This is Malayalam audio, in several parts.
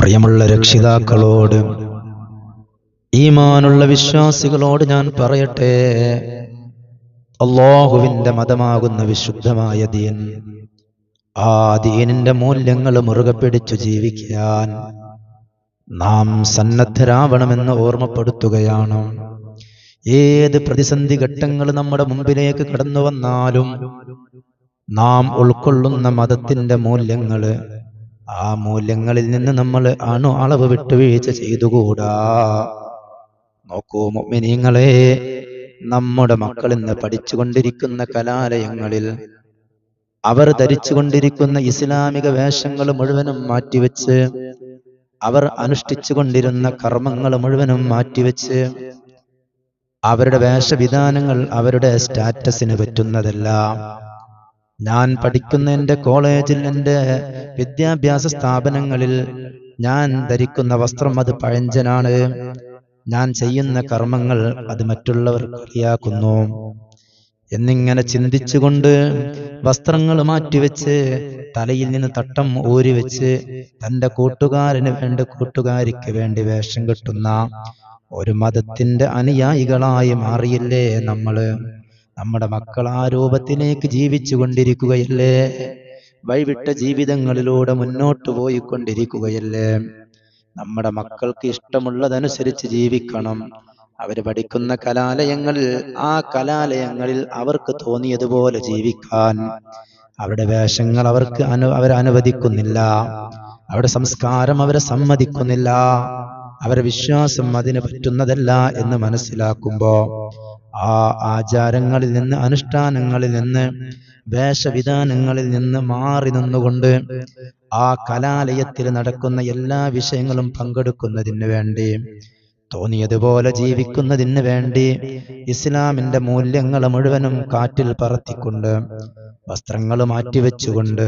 പ്രിയമുള്ള രക്ഷിതാക്കളോട്, ഈമാനുള്ള വിശ്വാസികളോട് ഞാൻ പറയട്ടെ, അല്ലാഹുവിന്റെ മതമാകുന്ന വിശുദ്ധമായ ദീൻ, ആ ദീനിന്റെ മൂല്യങ്ങൾ മുറുകെ പിടിച്ചു ജീവിക്കാൻ നാം സന്നദ്ധരാവണമെന്ന് ഓർമ്മപ്പെടുത്തുകയാണ്. ഏത് പ്രതിസന്ധി ഘട്ടങ്ങൾ നമ്മുടെ മുമ്പിലേക്ക് കടന്നു വന്നാലും നാം ഉൾക്കൊള്ളുന്ന മതത്തിന്റെ മൂല്യങ്ങള്, ആ മൂല്യങ്ങളിൽ നിന്ന് നമ്മൾ അളവ് വിട്ടുവീഴ്ച ചെയ്തുകൂടാ. നോക്കൂ മുഅ്മിനീങ്ങളെ, നമ്മുടെ മക്കൾ ഇന്ന് പഠിച്ചുകൊണ്ടിരിക്കുന്ന കലാലയങ്ങളിൽ അവർ ധരിച്ചുകൊണ്ടിരിക്കുന്ന ഇസ്ലാമിക വേഷങ്ങൾ മുഴുവനും മാറ്റിവെച്ച്, അവർ അനുഷ്ഠിച്ചുകൊണ്ടിരുന്ന കർമ്മങ്ങൾ മുഴുവനും മാറ്റിവെച്ച്, അവരുടെ വേഷവിധാനങ്ങൾ അവരുടെ സ്റ്റാറ്റസിന് പറ്റുന്നതല്ല. ഞാൻ പഠിക്കുന്ന എൻ്റെ കോളേജിൽ, എൻ്റെ വിദ്യാഭ്യാസ സ്ഥാപനങ്ങളിൽ ഞാൻ ധരിക്കുന്ന വസ്ത്രം അത് പഴഞ്ചനാണ്, ഞാൻ ചെയ്യുന്ന കർമ്മങ്ങൾ അത് മറ്റുള്ളവർ കളിയാക്കുന്നു എന്നിങ്ങനെ ചിന്തിച്ചുകൊണ്ട് വസ്ത്രങ്ങൾ മാറ്റിവെച്ച്, തലയിൽ നിന്ന് തട്ടം ഊരിവെച്ച്, തൻ്റെ കൂട്ടുകാരന് വേണ്ടി, കൂട്ടുകാരിക്ക് വേണ്ടി വേഷം കെട്ടുന്ന ഒരു മതത്തിന്റെ അനുയായികളായി മാറിയില്ലേ നമ്മള്? നമ്മുടെ മക്കൾ ആ രൂപത്തിലേക്ക് ജീവിച്ചു കൊണ്ടിരിക്കുകയല്ലേ? വഴിവിട്ട ജീവിതങ്ങളിലൂടെ മുന്നോട്ട് പോയിക്കൊണ്ടിരിക്കുകയല്ലേ? നമ്മുടെ മക്കൾക്ക് ഇഷ്ടമുള്ളതനുസരിച്ച് ജീവിക്കണം. അവർ പഠിക്കുന്ന കലാലയങ്ങളിൽ, ആ കലാലയങ്ങളിൽ അവർക്ക് തോന്നിയതുപോലെ ജീവിക്കാൻ അവരുടെ വേഷങ്ങൾ അവരെ അനുവദിക്കുന്നില്ല, അവരുടെ സംസ്കാരം അവരെ സമ്മതിക്കുന്നില്ല, അവരുടെ വിശ്വാസം അതിന് പറ്റുന്നതല്ല എന്ന് മനസ്സിലാക്കുമ്പോ ആ ആചാരങ്ങളിൽ നിന്ന്, അനുഷ്ഠാനങ്ങളിൽ നിന്ന്, വേഷവിധാനങ്ങളിൽ നിന്ന് മാറി നിന്നുകൊണ്ട് ആ കലാലയത്തിൽ നടക്കുന്ന എല്ലാ വിഷയങ്ങളും പങ്കെടുക്കുന്നതിന് വേണ്ടി, തോന്നിയതുപോലെ ജീവിക്കുന്നതിന് വേണ്ടി, ഇസ്ലാമിന്റെ മൂല്യങ്ങൾ മുഴുവനും കാറ്റിൽ പറത്തിക്കൊണ്ട്, വസ്ത്രങ്ങൾ മാറ്റിവെച്ചുകൊണ്ട്,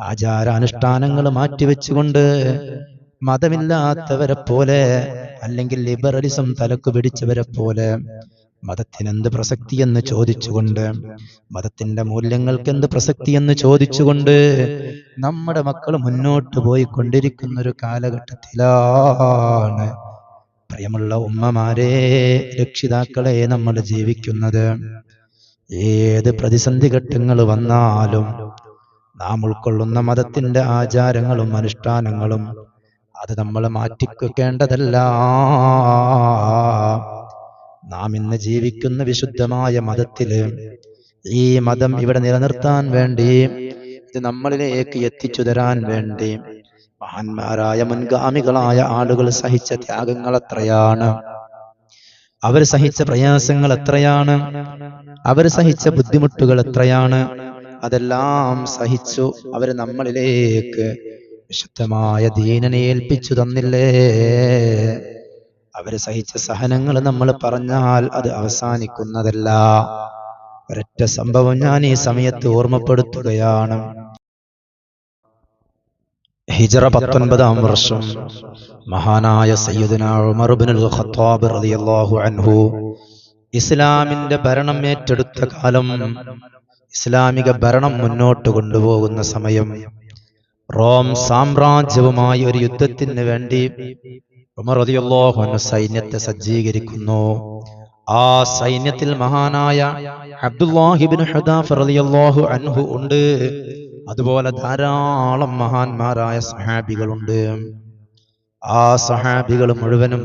ആചാരാനുഷ്ഠാനങ്ങൾ മാറ്റിവെച്ചുകൊണ്ട്, മതമില്ലാത്തവരെ പോലെ, അല്ലെങ്കിൽ ലിബറലിസം തലക്കു പിടിച്ചവരെ പോലെ മതത്തിനെന്ത് പ്രസക്തി എന്ന് ചോദിച്ചുകൊണ്ട്, മതത്തിന്റെ മൂല്യങ്ങൾക്ക് എന്ത് പ്രസക്തി എന്ന് ചോദിച്ചുകൊണ്ട് നമ്മുടെ മക്കൾ മുന്നോട്ട് പോയിക്കൊണ്ടിരിക്കുന്ന ഒരു കാലഘട്ടത്തിലാണ് പ്രിയമുള്ള ഉമ്മമാരെ, രക്ഷിതാക്കളെ നമ്മൾ ജീവിക്കുന്നത്. ഏത് പ്രതിസന്ധി ഘട്ടങ്ങൾ വന്നാലും നാം ഉൾക്കൊള്ളുന്ന മതത്തിന്റെ ആചാരങ്ങളും അനുഷ്ഠാനങ്ങളും അത് നമ്മൾ മാറ്റിവെക്കേണ്ടതല്ല. നാം ഇന്ന് ജീവിക്കുന്ന വിശുദ്ധമായ മതത്തില്, ഈ മതം ഇവിടെ നിലനിർത്താൻ വേണ്ടി, ഇത് നമ്മളിലേക്ക് എത്തിച്ചു തരാൻ വേണ്ടി മഹാന്മാരായ മുൻഗാമികളായ ആളുകൾ സഹിച്ച ത്യാഗങ്ങൾ എത്രയാണ്, അവർ സഹിച്ച പ്രയാസങ്ങൾ എത്രയാണ്, അവർ സഹിച്ച ബുദ്ധിമുട്ടുകൾ എത്രയാണ്. അതെല്ലാം സഹിച്ചു അവർ നമ്മളിലേക്ക് വിശുദ്ധമായ ദീനിനെ ഏൽപ്പിച്ചു തന്നില്ലേ? അവര് സഹിച്ച സഹനങ്ങൾ നമ്മൾ പറഞ്ഞാൽ അത് അവസാനിക്കുന്നതല്ല. ഒരൊറ്റ സംഭവം ഞാൻ ഈ സമയത്ത് ഓർമ്മപ്പെടുത്തുകയാണ്. ഹിജ്റ 19-ാം വർഷം മഹാനായ സയ്യിദുനാ ഉമർ ഇബ്നുൽ ഖത്താബ് റളിയല്ലാഹു അൻഹു ഇസ്ലാമിന്റെ ഭരണം ഏറ്റെടുത്ത കാലം, ഇസ്ലാമിക ഭരണം മുന്നോട്ട് കൊണ്ടുപോകുന്ന സമയം, റോം സാമ്രാജ്യവുമായി ഒരു യുദ്ധത്തിന് വേണ്ടി ഉമർ റളിയല്ലാഹു അൻഹു സൈന്യത്തെ സജ്ജീകരിക്കുന്നു. ആ സൈന്യത്തിൽ മഹാനായ അബ്ദുല്ലാഹി ഇബ്നു ഹുദാഫ റളിയല്ലാഹു അൻഹു ഉണ്ട്. അതുപോലെ ധാരാളം മഹാന്മാരായ സഹാബികളുണ്ട്. ആ സഹാബികൾ മുഴുവനും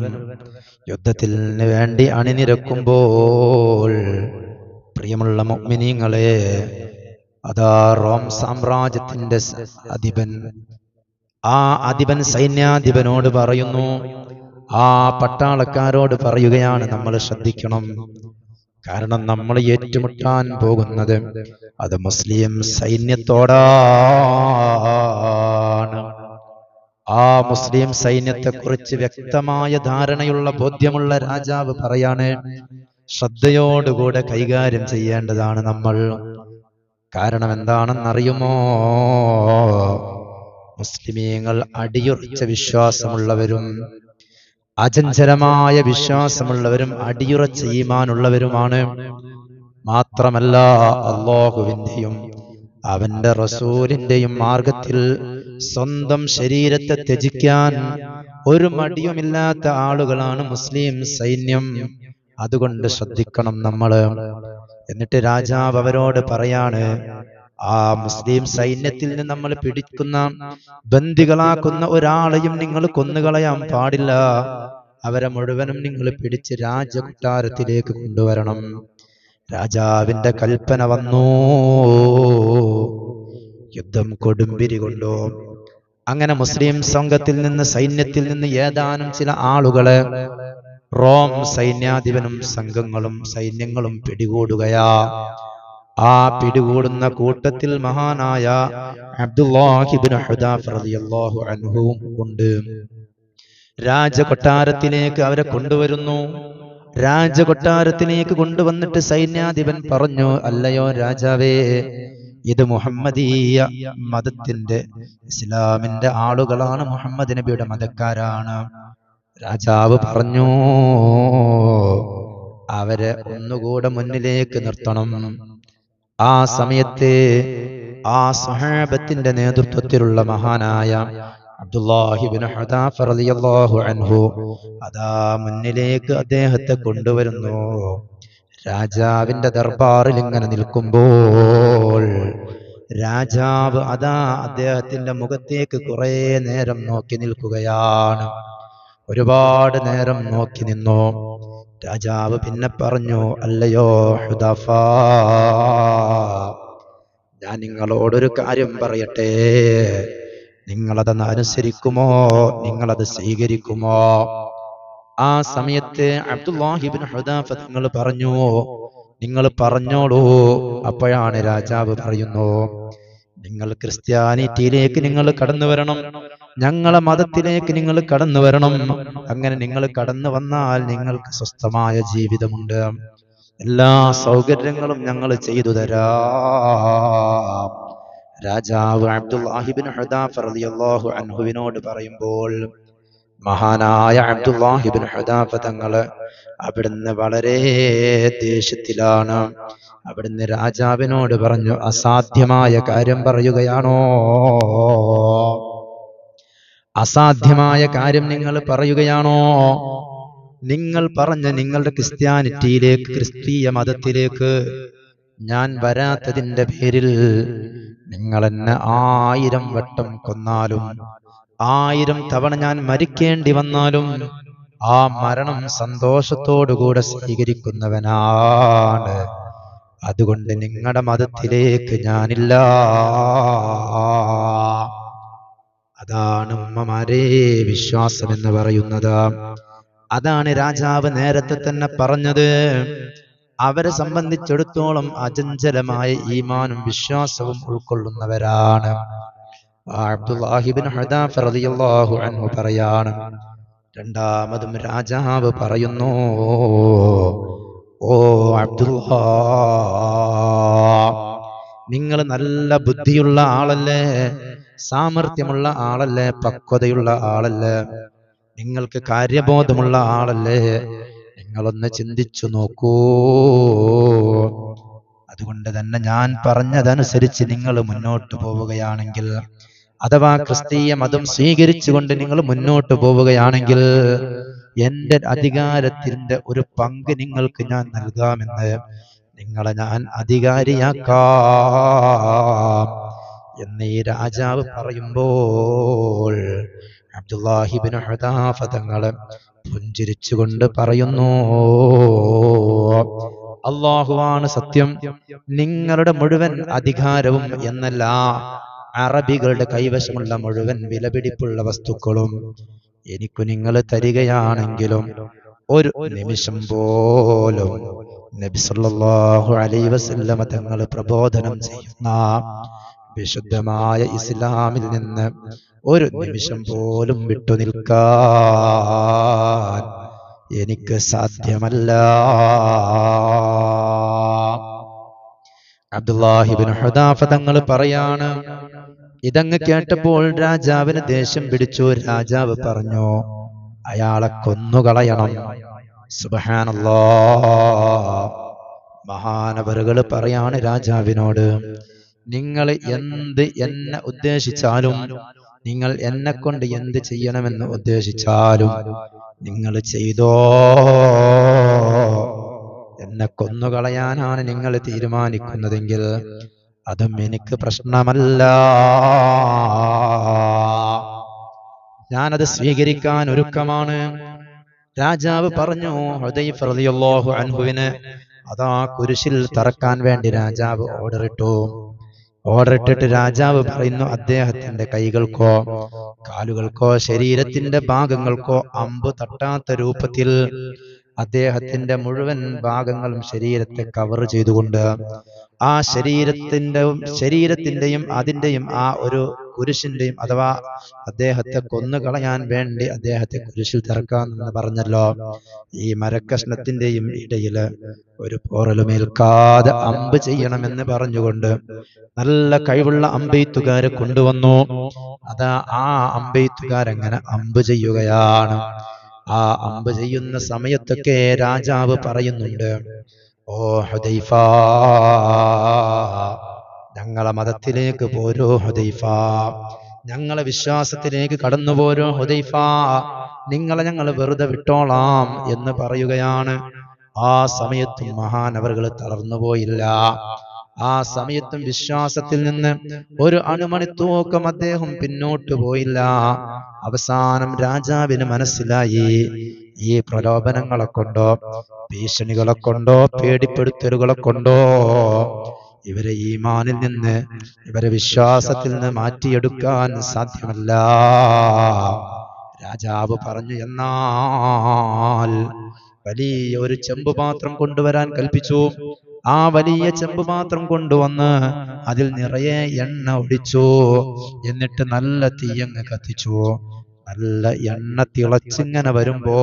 യുദ്ധത്തിന് വേണ്ടി അണിനിരക്കുമ്പോൾ, പ്രിയമുള്ള മുഅ്മിനീങ്ങളെ, അതാ റോം സാമ്രാജ്യത്തിന്റെ അധിപൻ സൈന്യാധിപനോട് പറയുന്നു, ആ പട്ടാളക്കാരോട് പറയുകയാണ്, നമ്മൾ ശ്രദ്ധിക്കണം. കാരണം നമ്മൾ ഏറ്റുമുട്ടാൻ പോകുന്നത് അത് മുസ്ലിം സൈന്യത്തോടാണ്. ആ മുസ്ലിം സൈന്യത്തെക്കുറിച്ച് വ്യക്തമായ ധാരണയുള്ള, ബോധ്യമുള്ള രാജാവ് പറയാണ്, ശ്രദ്ധയോടുകൂടെ കൈകാര്യം ചെയ്യേണ്ടതാണ് നമ്മൾ. കാരണം എന്താണെന്നറിയുമോ? മുസ്ലിമീങ്ങൾ അടിയുറച്ച വിശ്വാസമുള്ളവരും, അചഞ്ചലമായ വിശ്വാസമുള്ളവരും, അടിയുറച്ച ഈമാനുള്ളവരുമാണ്. മാത്രമല്ല, അല്ലാഹുവിന്റെയും അവന്റെ റസൂലിന്റെയും മാർഗത്തിൽ സ്വന്തം ശരീരത്തെ ത്യജിക്കാൻ ഒരു മടിയുമില്ലാത്ത ആളുകളാണ് മുസ്ലിം സൈന്യം. അതുകൊണ്ട് ശ്രദ്ധിക്കണം നമ്മള്. എന്നിട്ട് രാജാവ് അവരോട് പറയാണ്, ആ മുസ്ലിം സൈന്യത്തിൽ നിന്ന് നമ്മൾ പിടിക്കുന്ന ബന്ദികളാക്കുന്ന ഒരാളെയും നിങ്ങൾ കൊന്നുകളയാൻ പാടില്ല. അവരെ മുഴുവനും നിങ്ങൾ പിടിച്ച് രാജകൊട്ടാരത്തിലേക്ക് കൊണ്ടുവരണം. രാജാവിന്റെ കൽപ്പന വന്നു. യുദ്ധം കൊടുമ്പിരി കൊണ്ടു. അങ്ങനെ മുസ്ലിം സംഘത്തിൽ നിന്ന്, സൈന്യത്തിൽ നിന്ന് ഏതാനും ചില ആളുകളെ റോം സൈന്യാധിപനും സംഘങ്ങളും സൈന്യങ്ങളും പിടികൂടുകയാ. ആ പിടികൂടുന്ന കൂട്ടത്തിൽ മഹാനായ അബ്ദുല്ലാഹി ഇബ്നു ഹുദാഫ റളിയല്ലാഹു അൻഹു ഉണ്ട്. രാജകൊട്ടാരത്തിലേക്ക് അവരെ കൊണ്ടുവരുന്നു. രാജകൊട്ടാരത്തിലേക്ക് കൊണ്ടുവന്നിട്ട് സൈന്യാധിപൻ പറഞ്ഞു, അല്ലയോ രാജാവേ, ഇത് മുഹമ്മദീയ മതത്തിന്റെ, ഇസ്ലാമിന്റെ ആളുകളാണ്, മുഹമ്മദ് നബിയുടെ മതക്കാരാണ്. രാജാവ് പറഞ്ഞു, അവരെ ഒന്നുകൂടെ മുന്നിലേക്ക് നിർത്തണം. ആ സമയത്ത് ആ സ്വഹാബത്തിന്റെ നേതൃത്വത്തിലുള്ള മഹാനായ അബ്ദുല്ലാഹി ഇബ്നു ഹുദാഫ റളിയല്ലാഹു അൻഹു അതാ മുന്നിലേക്ക് അദ്ദേഹത്തെ കൊണ്ടുവരുന്നു. രാജാവിന്റെ ദർബാറിൽ ഇങ്ങനെ നിൽക്കുമ്പോൾ രാജാവ് അതാ അദ്ദേഹത്തിന്റെ മുഖത്തേക്ക് കുറെ നേരം നോക്കി നിൽക്കുകയാണ്. ഒരുപാട് നേരം നോക്കി നിന്നു. രാജാവ് പിന്നെ പറഞ്ഞു, അല്ലയോ ഹുദാഫ, ഞാൻ നിങ്ങളോടൊരു കാര്യം പറയട്ടെ, നിങ്ങളതൊന്ന് അനുസരിക്കുമോ, നിങ്ങളത് സ്വീകരിക്കുമോ? ആ സമയത്ത് അബ്ദുല്ലാഹി ഇബ്നു ഹുദാഫ തങ്ങൾ പറഞ്ഞു, നിങ്ങൾ പറഞ്ഞോളൂ. അപ്പോഴാണ് രാജാവ് പറയുന്നു, നിങ്ങൾ ക്രിസ്ത്യാനിറ്റിയിലേക്ക് നിങ്ങൾ കടന്നു വരണം, ഞങ്ങളെ മതത്തിലേക്ക് നിങ്ങൾ കടന്നു വരണം. അങ്ങനെ നിങ്ങൾ കടന്നു വന്നാൽ നിങ്ങൾക്ക് സ്വസ്ഥമായ ജീവിതമുണ്ട്, എല്ലാ സൗകര്യങ്ങളും ഞങ്ങൾ ചെയ്തു തരാം. രാജാവ് അബ്ദുല്ലാഹി ഇബ്നു ഹുദാഫ റളിയല്ലാഹു അൻഹുവിനോട് പറയുമ്പോൾ മഹാനായ അബ്ദുല്ലാഹി ഇബ്നു ഹുദാഫ തങ്ങള് അവിടുന്ന് വളരെ ദേഷ്യത്തിലാണ്. അവിടുന്ന് രാജാവിനോട് പറഞ്ഞു, അസാധ്യമായ കാര്യം പറയുകയാണോ? അസാധ്യമായ കാര്യം നിങ്ങൾ പറയുകയാണോ? നിങ്ങൾ പറഞ്ഞ നിങ്ങളുടെ ക്രിസ്ത്യാനിറ്റിയിലേക്ക്, ക്രിസ്തീയ മതത്തിലേക്ക് ഞാൻ വരാത്തതിന്റെ പേരിൽ നിങ്ങൾ എന്നെ 1000 വട്ടം കൊന്നാലും, 1000 തവണ ഞാൻ മരിക്കേണ്ടി വന്നാലും ആ മരണം സന്തോഷത്തോടുകൂടെ സ്വീകരിക്കുന്നവനാണ്. അതുകൊണ്ട് നിങ്ങളുടെ മതത്തിലേക്ക് ഞാനില്ല. അതാണ് ഉമ്മമാരെ വിശ്വാസം എന്ന് പറയുന്നത്. അതാണ് രാജാവ് നേരത്തെ തന്നെ പറഞ്ഞത്. അവരെ സംബന്ധിച്ചിടത്തോളം അചഞ്ചലമായ ഈമാനും വിശ്വാസവും ഉൾക്കൊള്ളുന്നവരാണ്. അബ്ദുല്ലാഹി ഇബ്നു ഹുദാഫ റളിയല്ലാഹു അൻഹു പറയാണ്, രണ്ടാമതും രാജാവ് പറയുന്നു, ഓ അബ്ദുല്ലാ, നിങ്ങൾ നല്ല ബുദ്ധിയുള്ള ആളല്ലേ, സാമർത്ഥ്യമുള്ള ആളല്ലേ, പക്വതയുള്ള ആളല്ലേ, നിങ്ങൾക്ക് കാര്യബോധമുള്ള ആളല്ലേ, നിങ്ങളൊന്ന് ചിന്തിച്ചു നോക്കൂ. അതുകൊണ്ട് തന്നെ ഞാൻ പറഞ്ഞതനുസരിച്ച് നിങ്ങൾ മുന്നോട്ട് പോവുകയാണെങ്കിൽ, അഥവാ ക്രിസ്തീയ മതം സ്വീകരിച്ചുകൊണ്ട് നിങ്ങൾ മുന്നോട്ട് പോവുകയാണെങ്കിൽ എന്റെ അധികാരത്തിന്റെ ഒരു പങ്ക് നിങ്ങൾക്ക് ഞാൻ നൽകാമെന്ന്, നിങ്ങളെ ഞാൻ അധികാരിയാക്കാം എന്ന് ഈ രാജാവ് പറയുമ്പോൾ അബ്ദുല്ലാഹി ഇബ്നു ഹുദാഫ തങ്ങളെ പുഞ്ചിരിച്ചുകൊണ്ട് പറയുന്നു, അല്ലാഹുവാണ് സത്യം, നിങ്ങളുടെ മുഴുവൻ അധികാരവും എന്നല്ല, അറബികളുടെ കൈവശമുള്ള മുഴുവൻ വിലപിടിപ്പുള്ള വസ്തുക്കളും എനിക്കു നിങ്ങൾ തരികയാണെങ്കിലും ഒരു നിമിഷം പോലും നബി സല്ലല്ലാഹു അലൈഹി വസല്ലമ തങ്ങൾ പ്രബോധനം ചെയ്യുന്ന വിശുദ്ധമായ ഇസ്ലാമിൽ നിന്ന് ഒരു നിമിഷം പോലും വിട്ടുനിൽക്കാൻ എനിക്ക് സാധ്യമല്ല. അബ്ദുല്ലാഹി ഇബ്നു ഹുദാഫ തങ്ങൾ പറയാണ്, ഇതങ്ങ് കേട്ടപ്പോൾ രാജാവിന് ദേഷ്യം പിടിച്ചു. രാജാവ് പറഞ്ഞു, അയാളെ കൊന്നുകളയണം. സുബ്ഹാനല്ലാഹ്. മഹാനവറുകൾ പറയാണ് രാജാവിനോട്, നിങ്ങൾ എന്ത് എന്നെ ഉദ്ദേശിച്ചാലും നിങ്ങൾ എന്നെ കൊണ്ട് എന്ത് ചെയ്യണമെന്ന് ഉദ്ദേശിച്ചാലും നിങ്ങൾ ചെയ്തോ. എന്നെ കൊന്നുകളയാനാണ് നിങ്ങൾ തീരുമാനിക്കുന്നതെങ്കിൽ അതും എനിക്ക് പ്രശ്നമല്ല, ഞാനത് സ്വീകരിക്കാൻ ഒരുക്കമാണ്. രാജാവ് പറഞ്ഞു. ഹുദൈഫ റളിയല്ലാഹു അൻഹുവിന് അതാ കുരിശിൽ തറക്കാൻ വേണ്ടി രാജാവ് ഓർഡർ ഇട്ടിട്ട് രാജാവ് പറയുന്നു, അദ്ദേഹത്തിന്റെ കൈകൾക്കോ കാലുകൾക്കോ ശരീരത്തിന്റെ ഭാഗങ്ങൾക്കോ അമ്പ് തട്ടാത്ത രൂപത്തിൽ അദ്ദേഹത്തിന്റെ മുഴുവൻ ഭാഗങ്ങളും ശരീരത്തെ കവർ ചെയ്തുകൊണ്ട് ആ ശരീരത്തിന്റെയും അതിന്റെയും ആ ഒരു കുരിശിന്റെയും അഥവാ അദ്ദേഹത്തെ കൊന്നുകളയാൻ വേണ്ടി അദ്ദേഹത്തെ കുരിശിൽ തറക്കാമെന്ന് പറഞ്ഞല്ലോ. ഈ മരക്കഷ്ണത്തിന്റെയും ഇടയില് ഒരു പോറലുമേൽക്കാതെ അമ്പ് ചെയ്യണമെന്ന് പറഞ്ഞുകൊണ്ട് നല്ല കഴിവുള്ള അമ്പെയ്ത്തുകാരെ കൊണ്ടുവന്നു. അതാ ആ അമ്പെയ്ത്തുകാരങ്ങനെ അമ്പ് ചെയ്യുകയാണ്. ആ അമ്പ് ചെയ്യുന്ന സമയത്തൊക്കെ രാജാവ് പറയുന്നുണ്ട്, ഓ ഹുദൈഫ, ഞങ്ങളെ മതത്തിലേക്ക് പോരോ ഹുദൈഫ, ഞങ്ങളെ വിശ്വാസത്തിലേക്ക് കടന്നു പോരോ ഹുദൈഫ, നിങ്ങളെ ഞങ്ങൾ വെറുതെ വിട്ടോളാം എന്ന് പറയുകയാണ്. ആ സമയത്തും മഹാനവറുകൾ തളർന്നുപോയില്ല. ആ സമയത്തും വിശ്വാസത്തിൽ നിന്ന് ഒരു അണുമണി തൂക്കം അദ്ദേഹം പിന്നോട്ട് പോയില്ല. അവസാനം രാജാവിന് മനസ്സിലായി, ഈ പ്രലോഭനങ്ങളെ കൊണ്ടോ ഭീഷണികളെ കൊണ്ടോ പേടിപ്പെടുത്തലുകളെ കൊണ്ടോ ഇവരെ ഈമാനിൽ നിന്ന്, ഇവരെ വിശ്വാസത്തിൽ നിന്ന് മാറ്റിയെടുക്കാൻ സാധ്യമല്ല. രാജാവ് പറഞ്ഞു, എന്നാൽ വലിയ ഒരു ചെമ്പുപാത്രം കൊണ്ടുവരാൻ കൽപ്പിച്ചു. ആ വലിയ ചെമ്പുപാത്രം കൊണ്ടുവന്ന് അതിൽ നിറയെ എണ്ണ ഒഴിച്ചു. എന്നിട്ട് നല്ല തീയങ്ങ് കത്തിച്ചു. നല്ല എണ്ണ തിളച്ചിങ്ങനെ വരുമ്പോ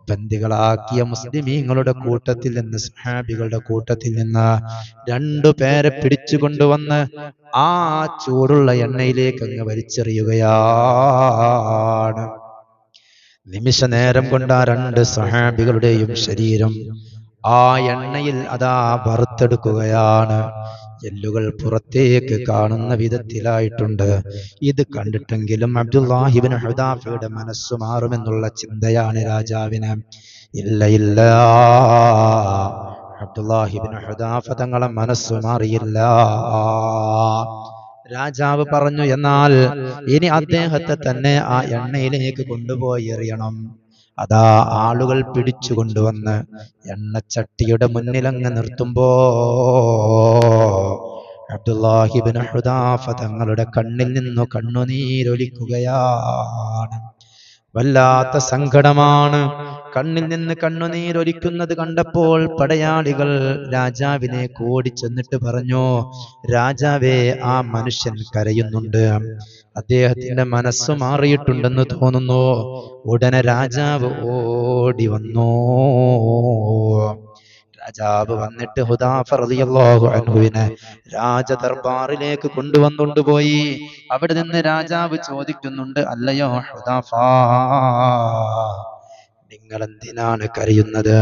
ബന്ദികളാക്കിയ മുസ്ലിമീങ്ങളുടെ കൂട്ടത്തിൽ നിന്ന്, സ്വഹാബികളുടെ കൂട്ടത്തിൽ നിന്ന് 2 പേരെ പിടിച്ചു കൊണ്ടുവന്ന് ആ ചൂടുള്ള എണ്ണയിലേക്ക് അങ്ങ് വലിച്ചെറിയുകയാണ്. നിമിഷ നേരം കൊണ്ട് ആ 2 സ്വഹാബികളുടെയും ശരീരം ആ എണ്ണയിൽ അതാ വറുത്തെടുക്കുകയാണ്. എല്ലുകൾ പുറത്തേക്ക് കാണുന്ന വിധത്തിലായിട്ടുണ്ട്. ഇത് കണ്ടിട്ടെങ്കിലും അബ്ദുല്ലാഹി ഇബ്നു ഹുദാഫയുടെ മനസ്സ് മാറുമെന്നുള്ള ചിന്തയാണ് രാജാവിന്. ഇല്ല, അബ്ദുല്ലാഹി ഇബ്നു ഹുദാഫ തങ്ങളെ മനസ്സ് മാറിയില്ല. രാജാവ് പറഞ്ഞു, എന്നാൽ ഇനി അദ്ദേഹത്തെ തന്നെ ആ എണ്ണയിലേക്ക് കൊണ്ടുപോയി എറിയണം. അതാ ആളുകൾ പിടിച്ചു കൊണ്ടുവന്ന് എണ്ണച്ചട്ടിയുടെ മുന്നിലങ്ങ് നിർത്തുമ്പോ അബ്ദുല്ലാഹി ഇബ്നു ഹുദാഫ തങ്ങളുടെ കണ്ണിൽ നിന്നു കണ്ണുനീരൊലിക്കുകയാണ്. വല്ലാത്ത സങ്കടമാണ്. കണ്ണിൽ നിന്ന് കണ്ണുനീരൊലിക്കുന്നത് കണ്ടപ്പോൾ പടയാളികൾ രാജാവിനെ ഓടിച്ചെന്നിട്ട് പറഞ്ഞു, രാജാവേ, ആ മനുഷ്യൻ കരയുന്നുണ്ട്, അദ്ദേഹത്തിന്റെ മനസ്സ് മാറിയിട്ടുണ്ടെന്ന് തോന്നുന്നു. ഉടനെ രാജാവ് ഓടി വന്നു. രാജാവ് വന്നിട്ട് ഹുദാഫ റളിയല്ലാഹു അൻഹുവിനെ രാജദർബാറിലേക്ക് കൊണ്ടുപോയി. അവിടെ നിന്ന് രാജാവ് ചോദിക്കുന്നുണ്ട്, അല്ലയോ ഹുദാഫ, നിങ്ങൾ എന്തിനാണ് കരയുന്നത്?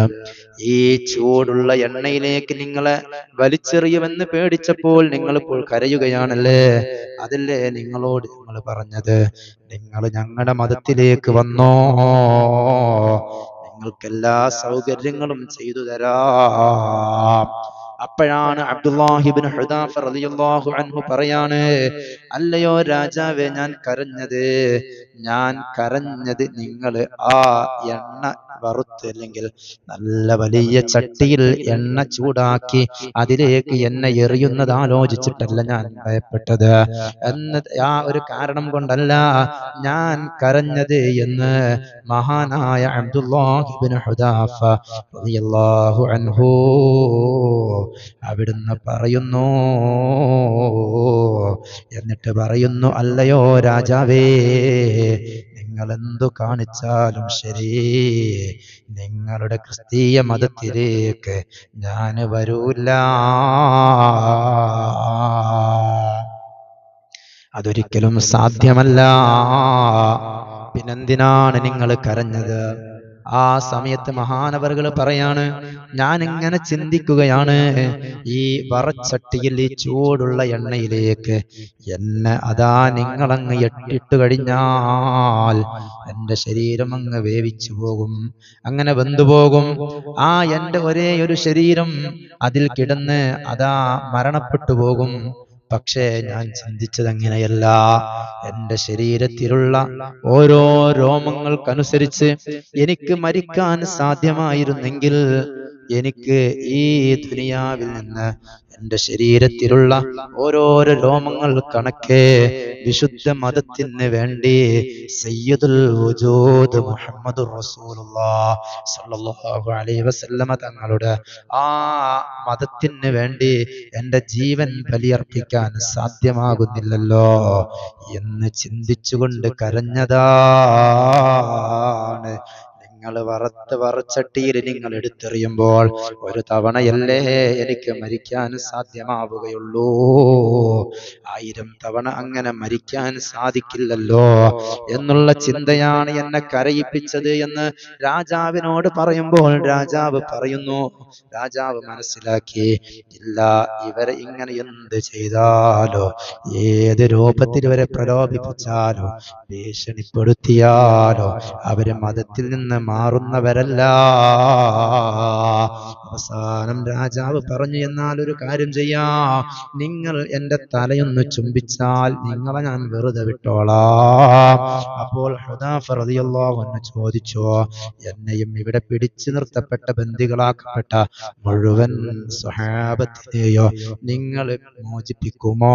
ഈ ചൂടുള്ള എണ്ണയിലേക്ക് നിങ്ങളെ വലിച്ചെറിയുമെന്ന് പേടിച്ചപ്പോൾ നിങ്ങൾ ഇപ്പോൾ കരയുകയാണല്ലേ? അതല്ലേ നിങ്ങളോട് നിങ്ങൾ പറഞ്ഞത്, നിങ്ങൾ ഞങ്ങളുടെ മതത്തിലേക്ക് വന്നോ, നിങ്ങൾക്കെല്ലാ സൗകര്യങ്ങളും ചെയ്തു തരാം. അപ്പോഴാണ് അബ്ദുല്ലാഹി ഇബ്നു ഹുദാഫ റളിയല്ലാഹു അൻഹു പറയാണ്, അല്ലയോ രാജാവേ, ഞാൻ കരഞ്ഞത് നിങ്ങൾ ആ എണ്ണ വറുത്ത്, അല്ലെങ്കിൽ നല്ല വലിയ ചട്ടിയിൽ എണ്ണ ചൂടാക്കി അതിലേക്ക് എണ്ണ എറിയുന്നത് ആലോചിച്ചിട്ടല്ല ഞാൻ ഭയപ്പെട്ടത് എന്ന്, ആ ഒരു കാരണം കൊണ്ടല്ല ഞാൻ കരഞ്ഞത് എന്ന് മഹാനായ അബ്ദുല്ലാഹി ഇബ്നു ഹുദാഫ റളിയല്ലാഹു അൻഹു അവിടുന്ന് പറയുന്നു. എന്നിട്ട് പറയുന്നു, അല്ലയോ രാജാവേ, നിങ്ങൾ എന്തു കാണിച്ചാലും ശരി, നിങ്ങളുടെ ക്രിസ്തീയ മതത്തിലേക്ക് ഞാൻ വരൂല, അതൊരിക്കലും സാധ്യമല്ല. പിന്നെന്തിനാണ് നിങ്ങൾ കരഞ്ഞത്? ആ സമയത്ത് മഹാനവറുകൾ പറയാണ്, ഞാൻ ഇങ്ങനെ ചിന്തിക്കുകയാണ്, ഈ വറച്ചട്ടിയിൽ ഈ ചൂടുള്ള എണ്ണയിലേക്ക് എന്നെ അതാ നിങ്ങളങ്ങ് ഇട്ടിട്ട് കഴിഞ്ഞാൽ എന്റെ ശരീരം അങ്ങ് വേവിച്ചു പോകും, അങ്ങനെ വെന്തുപോകും. ആ എന്റെ ഒരേ ഒരു ശരീരം അതിൽ കിടന്ന് അതാ മരണപ്പെട്ടു പോകും. പക്ഷേ ഞാൻ ചിന്തിച്ചത് അങ്ങനെയല്ല. എന്റെ ശരീരത്തിലുള്ള ഓരോ രോമങ്ങൾക്കനുസരിച്ച് എനിക്ക് മരിക്കാൻ സാധ്യമായിരുന്നെങ്കിൽ എനിക്ക് ഈ ദുനിയാവിൽ നിന്ന് എന്റെ ശരീരത്തിലുള്ള ഓരോരോ രോമങ്ങൾ കണക്കെ വിശുദ്ധ മതത്തിന് വേണ്ടി സയ്യിദുൽ വജൂദ് മുഹമ്മദുർ റസൂലുള്ളാഹി സ്വല്ലല്ലാഹു അലൈഹി വസല്ലമ തങ്ങളുടെ ആ മതത്തിന് വേണ്ടി എന്റെ ജീവൻ ബലിയർപ്പിക്കാൻ സാധ്യമാകുന്നില്ലല്ലോ എന്ന് ചിന്തിച്ചുകൊണ്ട് കരഞ്ഞതാണ്. നിങ്ങൾ വറച്ചട്ടിയിൽ നിങ്ങൾ എടുത്തെറിയുമ്പോൾ ഒരു തവണയല്ലേ എനിക്ക് മരിക്കാൻ സാധ്യമാവുകയുള്ളൂ, 1000 തവണ അങ്ങനെ മരിക്കാൻ സാധിക്കില്ലല്ലോ എന്നുള്ള ചിന്തയാണ് എന്നെ കരയിപ്പിച്ചത് എന്ന് രാജാവിനോട് പറയുമ്പോൾ രാജാവ് പറയുന്നു, രാജാവ് മനസ്സിലാക്കി, ഇല്ല, ഇവരെ ഇങ്ങനെ എന്ത് ചെയ്താലോ, ഏത് രൂപത്തിൽ ഇവരെ പ്രലോഭിപ്പിച്ചാലോ ഭീഷണിപ്പെടുത്തിയാലോ അവര് മതത്തിൽ നിന്ന് മാറുന്നവരല്ല. അവസാനം രാജാവ് പറഞ്ഞു, എന്നാൽ ഒരു കാര്യം ചെയ്യാം, നിങ്ങൾ എന്റെ തലയൊന്ന് ചുംബിച്ചാൽ നിങ്ങളെ ഞാൻ വെറുതെ വിട്ടോളാം. അപ്പോൾ ഹുദാഫ റളിയല്ലാഹു അൻഹു ചോദിച്ചു, എന്നെയും ഇവിടെ പിടിച്ചു നിർത്തപ്പെട്ട ബന്ദികളാക്കപ്പെട്ട മുഴുവൻ സ്വഹാബത്തിനെയോ നിങ്ങൾ മോചിപ്പിക്കുമോ?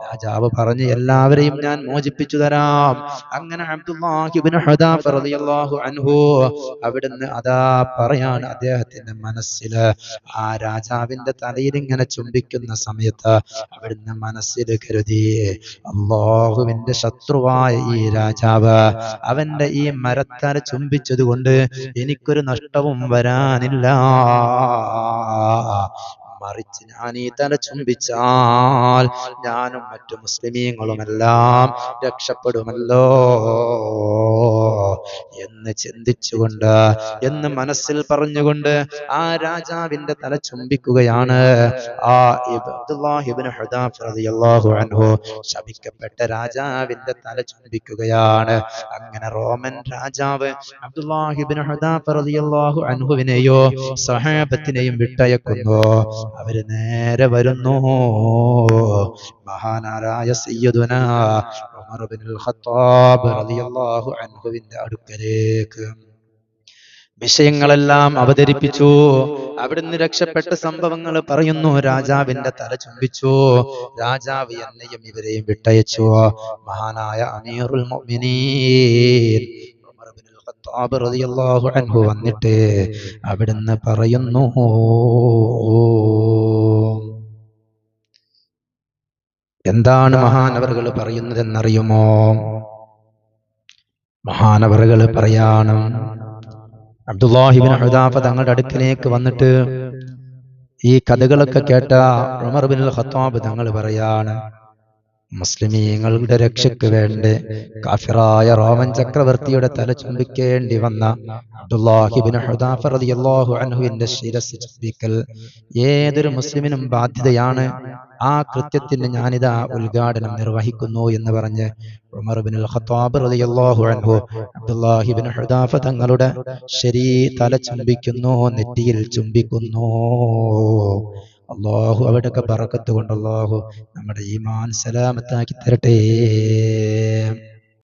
രാജാവ് പറഞ്ഞു, എല്ലാവരെയും ഞാൻ മോചിപ്പിച്ചു തരാം. അങ്ങനെ അബ്ദുല്ലാഹി ഇബ്നു ഹുദാഫ റളിയല്ലാഹു അൻഹു അവിടുന്ന് അതാ പറയാണ്, അദ്ദേഹത്തിന്റെ മനസ്സിൽ ആ രാജാവിന്റെ തലയിൽ ഇങ്ങനെ ചുംബിക്കുന്ന സമയത്ത് അവിടുന്ന് മനസ്സിൽ കരുതി, അല്ലാഹുവിന്റെ ശത്രുവായ ഈ രാജാവ് അവന്റെ ഈ മരത്തല ചുംബിച്ചത് കൊണ്ട് എനിക്കൊരു നഷ്ടവും വരാനില്ല, മറിച്ച് ഞാൻ ഈ തല ചുംബിച്ചാൽ ഞാനും മറ്റു മുസ്ലിമീങ്ങളുമെല്ലാം രക്ഷപ്പെടുമല്ലോ എന്ന് ചിന്തിച്ചുകൊണ്ട്, എന്ന് മനസ്സിൽ പറഞ്ഞുകൊണ്ട് ആ രാജാവിന്റെ തല ചുംബിക്കുകയാണ്. ആ അബ്ദുല്ലാഹി ഇബ്നു ഹുദാഫ റളിയല്ലാഹു അൻഹു ശപിക്കപ്പെട്ട രാജാവിന്റെ തല ചുംബിക്കുകയാണ്. അങ്ങനെ റോമൻ രാജാവ് അബ്ദുല്ലാഹി ഇബ്നു ഹുദാഫ റളിയല്ലാഹു അൻഹുവിനെയോ സ്വഹാബത്തിനെയും വിട്ടയക്കുന്നു. അവര് നേരെ വരുന്നു മഹാനായ സയ്യിദുനാ ഉമർ ഇബ്നുൽ ഖത്താബ് റളിയല്ലാഹു അൻഹുവിന്റെ അടുക്കലേക്ക്. വിഷയങ്ങളെല്ലാം അവതരിപ്പിച്ചു. അവിടുന്ന് രക്ഷപ്പെട്ട സംഭവങ്ങൾ പറയുന്നു. രാജാവിന്റെ തല ചുംബിച്ചു. രാജാവ് എന്നെയും ഇവരെയും വിട്ടയച്ചു. മഹാനായ അമീറുൽ മുഅ്മിനീൻ ഉമർ ഇബ്നുൽ ഖത്താബ് റളിയല്ലാഹു അൻഹു വന്നിട്ട് അവിടുന്ന് പറയുന്നു, എന്താണ് മഹാനവറുകൾ പറയുന്നതെന്നറിയുമോ? മഹാനവറുകൾ പറയാണ്, അബ്ദുല്ലാഹി ഇബ്നു ഹുദാഫ തങ്ങളുടെ അടുക്കലേക്ക് വന്നിട്ട് ഈ കഥകളൊക്കെ കേട്ട ഉമർ ഇബ്നുൽ ഖത്താബ് തങ്ങൾ പറയാണ്, മുസ്ലിമീങ്ങളുടെ രക്ഷയ്ക്ക് വേണ്ടി കാഫിറായ റോമൻ ചക്രവർത്തിയുടെ തല ചുംബിക്കേണ്ടി വന്ന അബ്ദുല്ലാഹി ഇബ്നു ഹുദാഫ റളിയല്ലാഹു അൻഹുവിന്റെ ശിരസ് ചുംബിക്കൽ ഏതൊരു മുസ്ലിമിനും ബാധ്യതയാണ്. ആ കൃത്യത്തിന് ഞാനിതാ ഉദ്ഘാടനം നിർവഹിക്കുന്നു എന്ന് പറഞ്ഞ് ഉമർ ഇബ്നുൽ ഖത്താബ് റളിയല്ലാഹു അൻഹു അബ്ദുല്ലാഹി ഇബ്നു ഹുദാഫ തങ്ങളുടെ തല ചുംബിക്കുന്നു, നെറ്റിയിൽ ചുംബിക്കുന്നു. അല്ലാഹു അവിടെയൊക്കെ ബറക്കത്ത് കൊണ്ട് അല്ലാഹു നമ്മുടെ ഈമാൻ സലാമത്താക്കി തരട്ടെ.